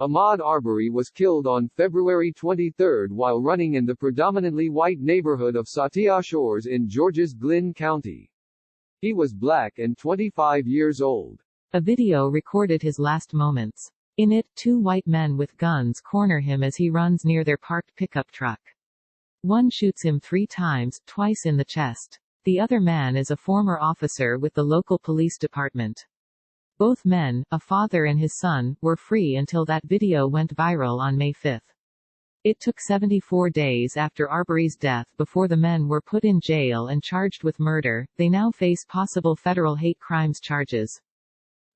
Ahmaud Arbery was killed on February 23 while running in the predominantly white neighborhood of Satilla Shores in Georgia's Glynn County. He was black and 25 years old. A video recorded his last moments. In it, two white men with guns corner him as he runs near their parked pickup truck. One shoots him 3 times, twice in the chest. The other man is a former officer with the local police department. Both men, a father and his son, were free until that video went viral on May 5. It took 74 days after Arbery's death before the men were put in jail and charged with murder. They now face possible federal hate crimes charges.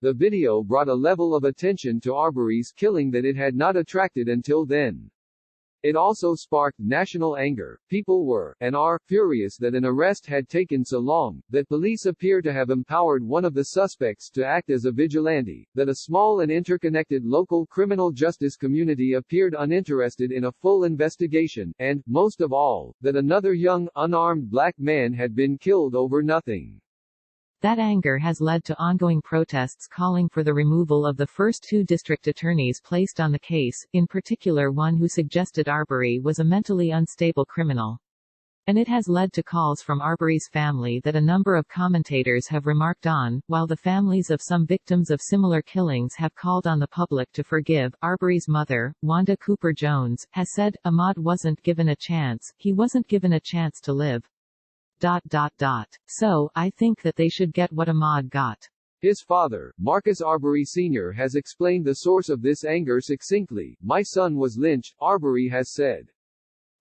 The video brought a level of attention to Arbery's killing that it had not attracted until then. It also sparked national anger. People were, and are, furious that an arrest had taken so long, that police appear to have empowered one of the suspects to act as a vigilante, that a small and interconnected local criminal justice community appeared uninterested in a full investigation, and, most of all, that another young, unarmed black man had been killed over nothing. That anger has led to ongoing protests calling for the removal of the first 2 district attorneys placed on the case, in particular one who suggested Arbery was a mentally unstable criminal. And it has led to calls from Arbery's family that a number of commentators have remarked on, while the families of some victims of similar killings have called on the public to forgive. Arbery's mother, Wanda Cooper Jones, has said, "Ahmaud wasn't given a chance, he wasn't given a chance to live. So, I think that they should get what Ahmaud got." His father, Marcus Arbery Sr. has explained the source of this anger succinctly. "My son was lynched," Arbery has said.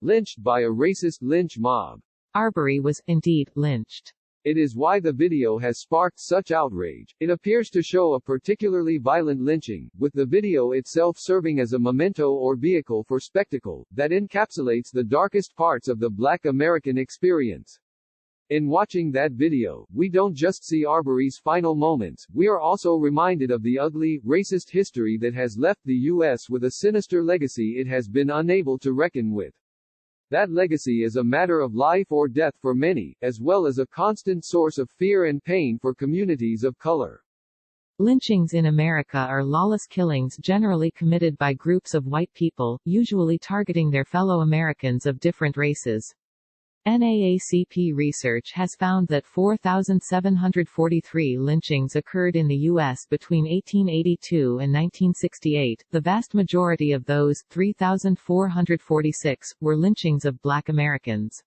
Lynched by a racist lynch mob. Arbery was, indeed, lynched. It is why the video has sparked such outrage. It appears to show a particularly violent lynching, with the video itself serving as a memento or vehicle for spectacle, that encapsulates the darkest parts of the Black American experience. In watching that video, we don't just see Arbery's final moments, we are also reminded of the ugly, racist history that has left the U.S. with a sinister legacy it has been unable to reckon with. That legacy is a matter of life or death for many, as well as a constant source of fear and pain for communities of color. Lynchings in America are lawless killings generally committed by groups of white people, usually targeting their fellow Americans of different races. NAACP research has found that 4,743 lynchings occurred in the U.S. between 1882 and 1968. The vast majority of those, 3,446, were lynchings of Black Americans.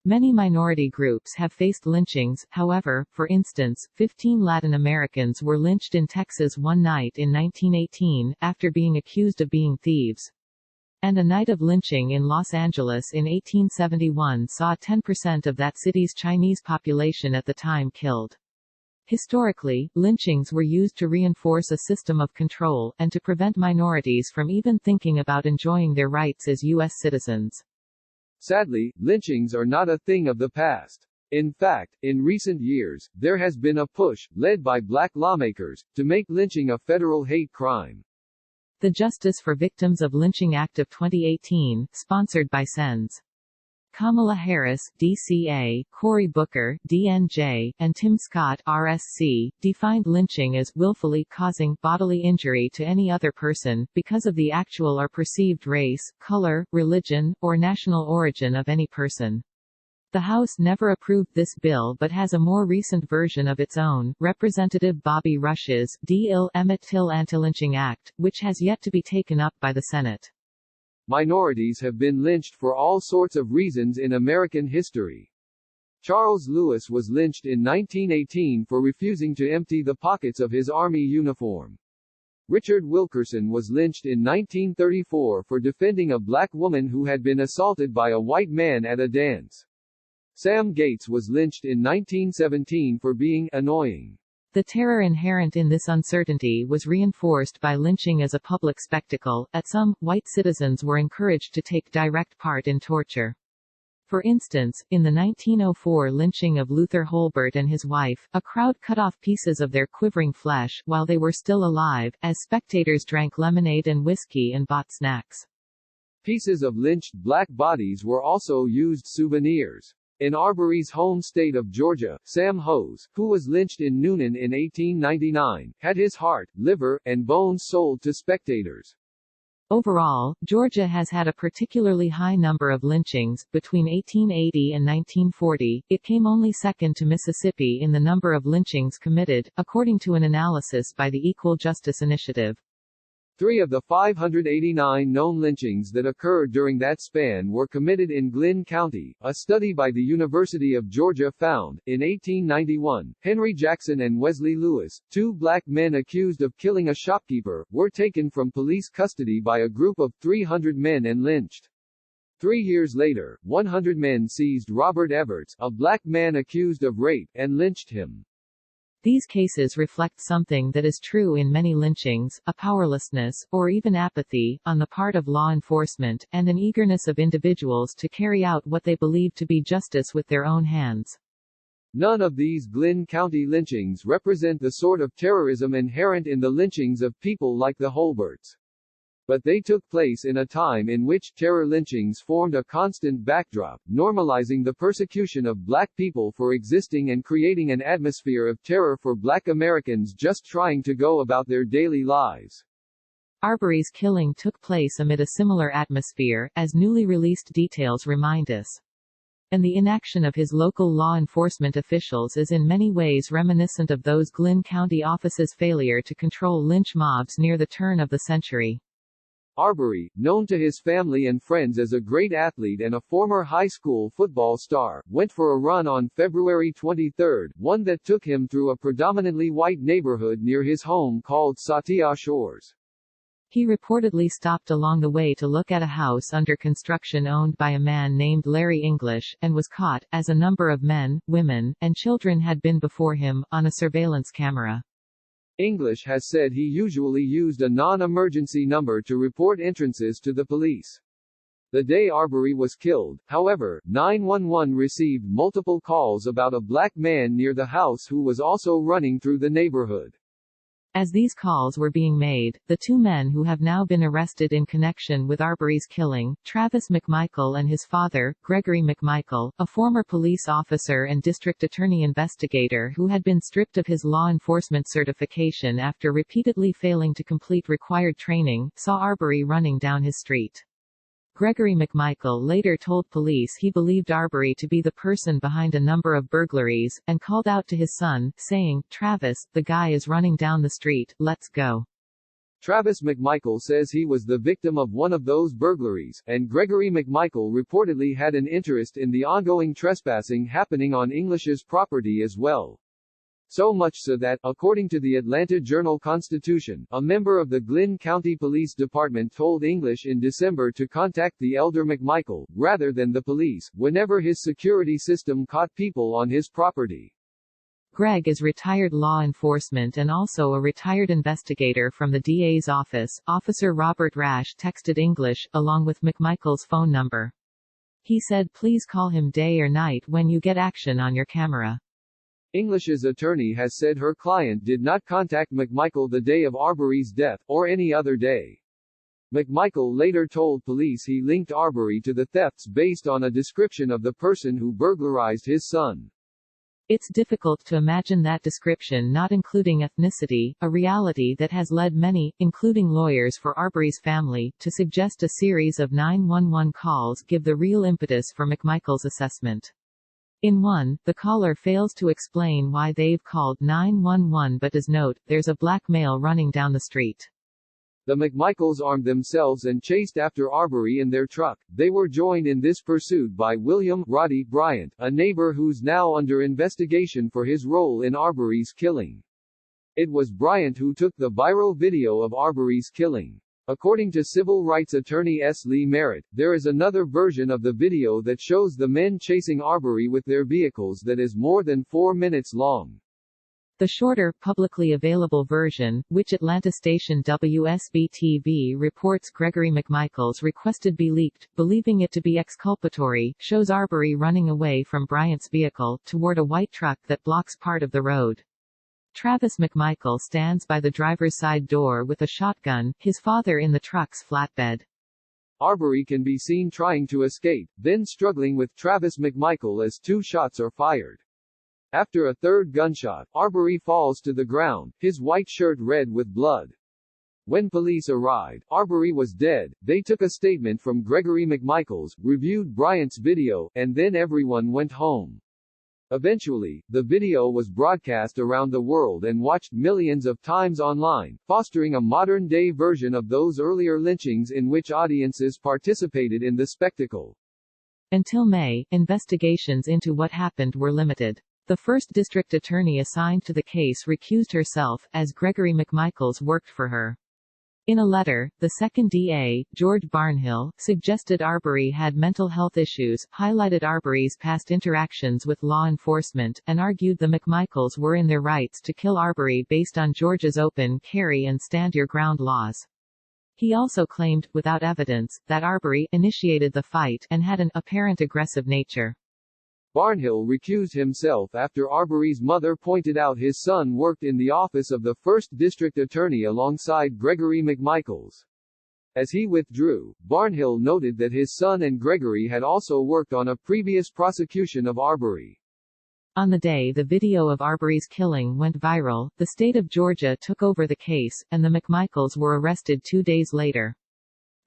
Many minority groups have faced lynchings, however, for instance, 15 Latin Americans were lynched in Texas one night in 1918, after being accused of being thieves. And a night of lynching in Los Angeles in 1871 saw 10% of that city's Chinese population at the time killed. Historically, lynchings were used to reinforce a system of control, and to prevent minorities from even thinking about enjoying their rights as U.S. citizens. Sadly, lynchings are not a thing of the past. In fact, in recent years, there has been a push, led by black lawmakers, to make lynching a federal hate crime. The Justice for Victims of Lynching Act of 2018, sponsored by Sens. Kamala Harris, DCA, Cory Booker, DNJ, and Tim Scott, RSC, defined lynching as willfully causing bodily injury to any other person, because of the actual or perceived race, color, religion, or national origin of any person. The House never approved this bill but has a more recent version of its own, Representative Bobby Rush's D. Emmett Till Anti-Lynching Act, which has yet to be taken up by the Senate. Minorities have been lynched for all sorts of reasons in American history. Charles Lewis was lynched in 1918 for refusing to empty the pockets of his army uniform. Richard Wilkerson was lynched in 1934 for defending a black woman who had been assaulted by a white man at a dance. Sam Gates was lynched in 1917 for being annoying. The terror inherent in this uncertainty was reinforced by lynching as a public spectacle. At some, white citizens were encouraged to take direct part in torture. For instance, in the 1904 lynching of Luther Holbert and his wife, a crowd cut off pieces of their quivering flesh, while they were still alive, as spectators drank lemonade and whiskey and bought snacks. Pieces of lynched black bodies were also used souvenirs. In Arbery's home state of Georgia, Sam Hose, who was lynched in Noonan in 1899, had his heart, liver, and bones sold to spectators. Overall, Georgia has had a particularly high number of lynchings. Between 1880 and 1940, it came only second to Mississippi in the number of lynchings committed, according to an analysis by the Equal Justice Initiative. 3 of the 589 known lynchings that occurred during that span were committed in Glynn County. A study by the University of Georgia found, in 1891, Henry Jackson and Wesley Lewis, 2 black men accused of killing a shopkeeper, were taken from police custody by a group of 300 men and lynched. 3 years later, 100 men seized Robert Everts, a black man accused of rape, and lynched him. These cases reflect something that is true in many lynchings, a powerlessness, or even apathy, on the part of law enforcement, and an eagerness of individuals to carry out what they believe to be justice with their own hands. None of these Glynn County lynchings represent the sort of terrorism inherent in the lynchings of people like the Holberts. But they took place in a time in which terror lynchings formed a constant backdrop, normalizing the persecution of black people for existing and creating an atmosphere of terror for black Americans just trying to go about their daily lives. Arbery's killing took place amid a similar atmosphere, as newly released details remind us. And the inaction of his local law enforcement officials is in many ways reminiscent of those Glynn County offices' failure to control lynch mobs near the turn of the century. Arbery, known to his family and friends as a great athlete and a former high school football star, went for a run on February 23, one that took him through a predominantly white neighborhood near his home called Satilla Shores. He reportedly stopped along the way to look at a house under construction owned by a man named Larry English, and was caught, as a number of men, women, and children had been before him, on a surveillance camera. English has said he usually used a non-emergency number to report entrances to the police. The day Arbery was killed, however, 911 received multiple calls about a black man near the house who was also running through the neighborhood. As these calls were being made, the 2 men who have now been arrested in connection with Arbery's killing, Travis McMichael and his father, Gregory McMichael, a former police officer and district attorney investigator who had been stripped of his law enforcement certification after repeatedly failing to complete required training, saw Arbery running down his street. Gregory McMichael later told police he believed Arbery to be the person behind a number of burglaries, and called out to his son, saying, "Travis, the guy is running down the street, let's go." Travis McMichael says he was the victim of one of those burglaries, and Gregory McMichael reportedly had an interest in the ongoing trespassing happening on English's property as well. So much so that, according to the Atlanta Journal-Constitution, a member of the Glynn County Police Department told English in December to contact the elder McMichael, rather than the police, whenever his security system caught people on his property. Greg is retired law enforcement and also a retired investigator from the DA's office. Officer Robert Rash texted English, along with McMichael's phone number. He said please call him day or night when you get action on your camera. English's attorney has said her client did not contact McMichael the day of Arbery's death, or any other day. McMichael later told police he linked Arbery to the thefts based on a description of the person who burglarized his son. It's difficult to imagine that description not including ethnicity, a reality that has led many, including lawyers for Arbery's family, to suggest a series of 911 calls give the real impetus for McMichael's assessment. In one, the caller fails to explain why they've called 911 but does note, "There's a black male running down the street." The McMichaels armed themselves and chased after Arbery in their truck. They were joined in this pursuit by William Roddy Bryant, a neighbor who's now under investigation for his role in Arbery's killing. It was Bryant who took the viral video of Arbery's killing. According to civil rights attorney S. Lee Merritt, there is another version of the video that shows the men chasing Arbery with their vehicles that is more than 4 minutes long. The shorter, publicly available version, which Atlanta station WSB-TV reports Gregory McMichael's requested be leaked, believing it to be exculpatory, shows Arbery running away from Bryant's vehicle, toward a white truck that blocks part of the road. Travis McMichael stands by the driver's side door with a shotgun, his father in the truck's flatbed. Arbery can be seen trying to escape, then struggling with Travis McMichael as 2 shots are fired. After a third gunshot, Arbery falls to the ground, his white shirt red with blood. When police arrived, Arbery was dead. They took a statement from Gregory McMichaels, reviewed Bryant's video, and then everyone went home. Eventually, the video was broadcast around the world and watched millions of times online, fostering a modern-day version of those earlier lynchings in which audiences participated in the spectacle. Until May, investigations into what happened were limited. The first district attorney assigned to the case recused herself, as Gregory McMichaels worked for her. In a letter, the second DA, George Barnhill, suggested Arbery had mental health issues, highlighted Arbery's past interactions with law enforcement, and argued the McMichaels were in their rights to kill Arbery based on Georgia's open carry and stand your ground laws. He also claimed, without evidence, that Arbery initiated the fight and had an apparent aggressive nature. Barnhill recused himself after Arbery's mother pointed out his son worked in the office of the 1st District Attorney alongside Gregory McMichaels. As he withdrew, Barnhill noted that his son and Gregory had also worked on a previous prosecution of Arbery. On the day the video of Arbery's killing went viral, the state of Georgia took over the case, and the McMichaels were arrested 2 days later.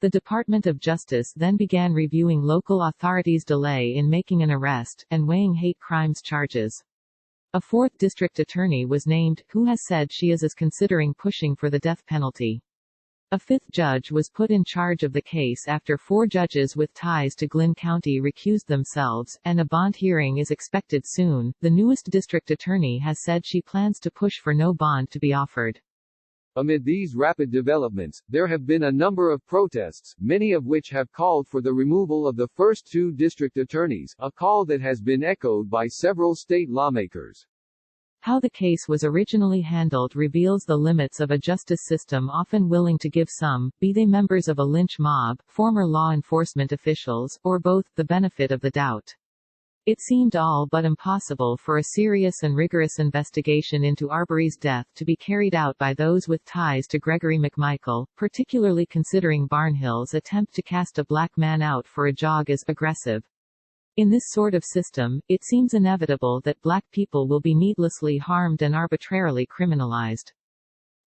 The Department of Justice then began reviewing local authorities' delay in making an arrest, and weighing hate crimes charges. A 4th district attorney was named, who has said she is considering pushing for the death penalty. A 5th judge was put in charge of the case after 4 judges with ties to Glynn County recused themselves, and a bond hearing is expected soon. The newest district attorney has said she plans to push for no bond to be offered. Amid these rapid developments, there have been a number of protests, many of which have called for the removal of the first 2 district attorneys, a call that has been echoed by several state lawmakers. How the case was originally handled reveals the limits of a justice system often willing to give some, be they members of a lynch mob, former law enforcement officials, or both, the benefit of the doubt. It seemed all but impossible for a serious and rigorous investigation into Arbery's death to be carried out by those with ties to Gregory McMichael, particularly considering Barnhill's attempt to cast a black man out for a jog as aggressive. In this sort of system, it seems inevitable that black people will be needlessly harmed and arbitrarily criminalized.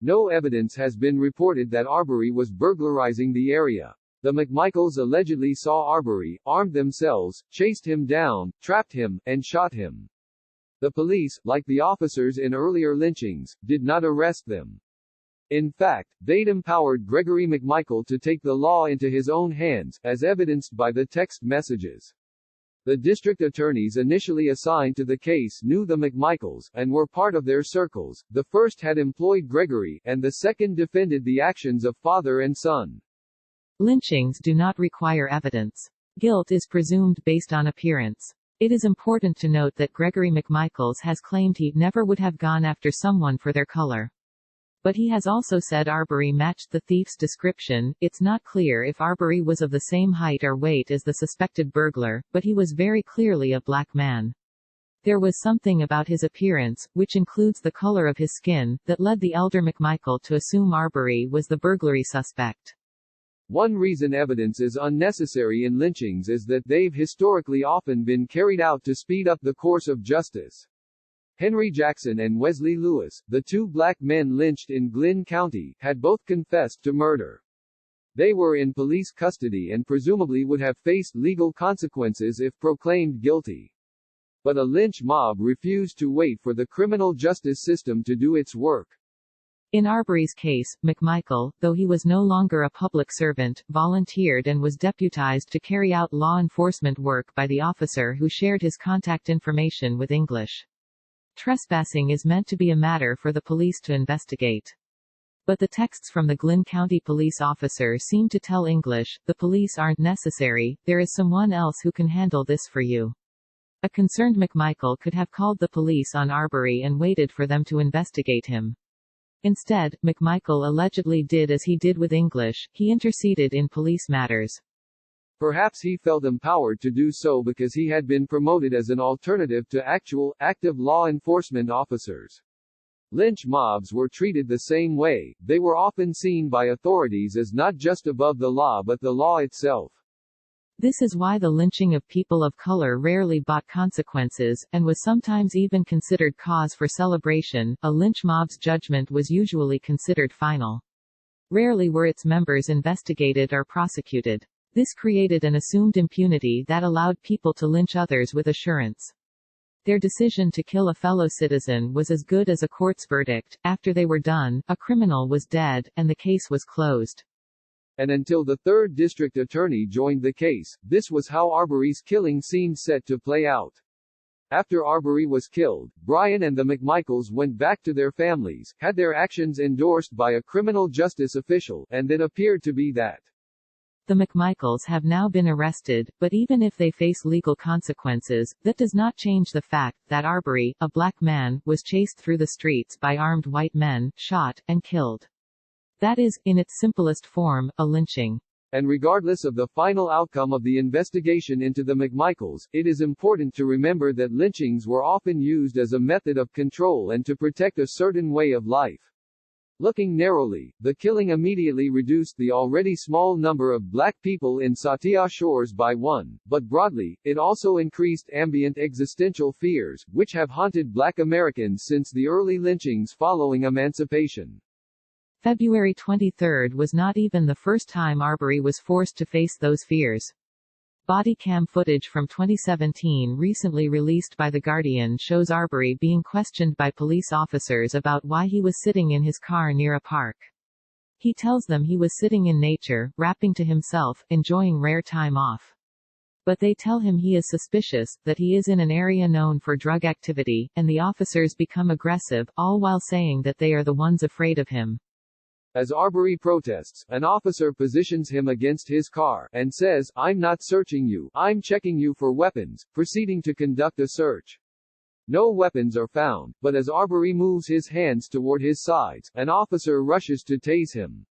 No evidence has been reported that Arbery was burglarizing the area. The McMichaels allegedly saw Arbery, armed themselves, chased him down, trapped him, and shot him. The police, like the officers in earlier lynchings, did not arrest them. In fact, they'd empowered Gregory McMichael to take the law into his own hands, as evidenced by the text messages. The district attorneys initially assigned to the case knew the McMichaels, and were part of their circles. The first had employed Gregory, and the second defended the actions of father and son. Lynchings do not require evidence. Guilt is presumed based on appearance. It is important to note that Gregory McMichaels has claimed he never would have gone after someone for their color. But he has also said Arbery matched the thief's description. It's not clear if Arbery was of the same height or weight as the suspected burglar, but he was very clearly a black man. There was something about his appearance, which includes the color of his skin, that led the elder McMichael to assume Arbery was the burglary suspect. One reason evidence is unnecessary in lynchings is that they've historically often been carried out to speed up the course of justice. Henry Jackson and Wesley Lewis, the 2 black men lynched in Glynn County, had both confessed to murder. They were in police custody and presumably would have faced legal consequences if proclaimed guilty. But a lynch mob refused to wait for the criminal justice system to do its work. In Arbery's case, McMichael, though he was no longer a public servant, volunteered and was deputized to carry out law enforcement work by the officer who shared his contact information with English. Trespassing is meant to be a matter for the police to investigate. But the texts from the Glynn County police officer seem to tell English, the police aren't necessary, there is someone else who can handle this for you. A concerned McMichael could have called the police on Arbery and waited for them to investigate him. Instead, McMichael allegedly did as he did with English, he interceded in police matters. Perhaps he felt empowered to do so because he had been promoted as an alternative to actual, active law enforcement officers. Lynch mobs were treated the same way, they were often seen by authorities as not just above the law but the law itself. This is why the lynching of people of color rarely brought consequences, and was sometimes even considered cause for celebration. A lynch mob's judgment was usually considered final. Rarely were its members investigated or prosecuted. This created an assumed impunity that allowed people to lynch others with assurance. Their decision to kill a fellow citizen was as good as a court's verdict. After they were done, a criminal was dead, and the case was closed. And until the 3rd District Attorney joined the case, this was how Arbery's killing seemed set to play out. After Arbery was killed, Bryan and the McMichaels went back to their families, had their actions endorsed by a criminal justice official, and it appeared to be that the McMichaels have now been arrested, but even if they face legal consequences, that does not change the fact that Arbery, a black man, was chased through the streets by armed white men, shot, and killed. That is, in its simplest form, a lynching. And regardless of the final outcome of the investigation into the McMichaels, it is important to remember that lynchings were often used as a method of control and to protect a certain way of life. Looking narrowly, the killing immediately reduced the already small number of black people in Satilla Shores by 1, but broadly, it also increased ambient existential fears, which have haunted black Americans since the early lynchings following emancipation. February 23 was not even the first time Arbery was forced to face those fears. Body cam footage from 2017 recently released by The Guardian shows Arbery being questioned by police officers about why he was sitting in his car near a park. He tells them he was sitting in nature, rapping to himself, enjoying rare time off. But they tell him he is suspicious, that he is in an area known for drug activity, and the officers become aggressive, all while saying that they are the ones afraid of him. As Arbery protests, an officer positions him against his car, and says, "I'm not searching you, I'm checking you for weapons," proceeding to conduct a search. No weapons are found, but as Arbery moves his hands toward his sides, an officer rushes to tase him.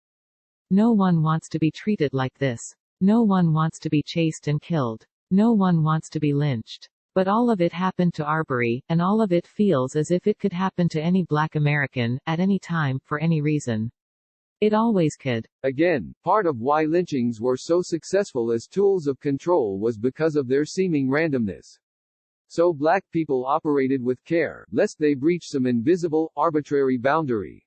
No one wants to be treated like this. No one wants to be chased and killed. No one wants to be lynched. But all of it happened to Arbery, and all of it feels as if it could happen to any black American, at any time, for any reason. It always could. Again, part of why lynchings were so successful as tools of control was because of their seeming randomness. So black people operated with care, lest they breach some invisible, arbitrary boundary.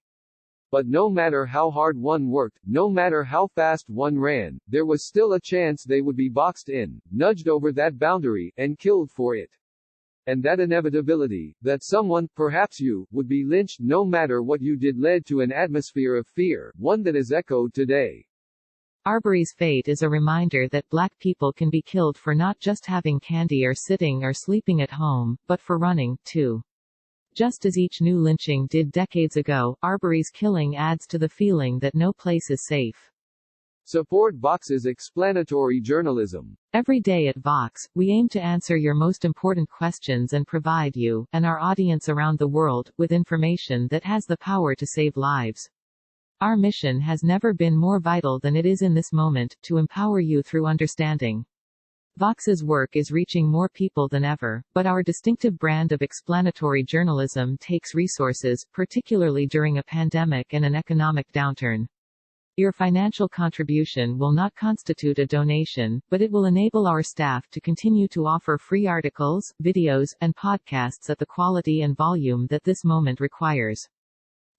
But no matter how hard one worked, no matter how fast one ran, there was still a chance they would be boxed in, nudged over that boundary, and killed for it. And that inevitability, that someone, perhaps you, would be lynched no matter what you did led to an atmosphere of fear, one that is echoed today. Arbery's fate is a reminder that black people can be killed for not just having candy or sitting or sleeping at home, but for running, too. Just as each new lynching did decades ago, Arbery's killing adds to the feeling that no place is safe. Support Vox's explanatory journalism. Every day at Vox, we aim to answer your most important questions and provide you, and our audience around the world, with information that has the power to save lives. Our mission has never been more vital than it is in this moment, to empower you through understanding. Vox's work is reaching more people than ever, but our distinctive brand of explanatory journalism takes resources, particularly during a pandemic and an economic downturn. Your financial contribution will not constitute a donation, but it will enable our staff to continue to offer free articles, videos, and podcasts at the quality and volume that this moment requires.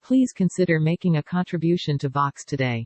Please consider making a contribution to Vox today.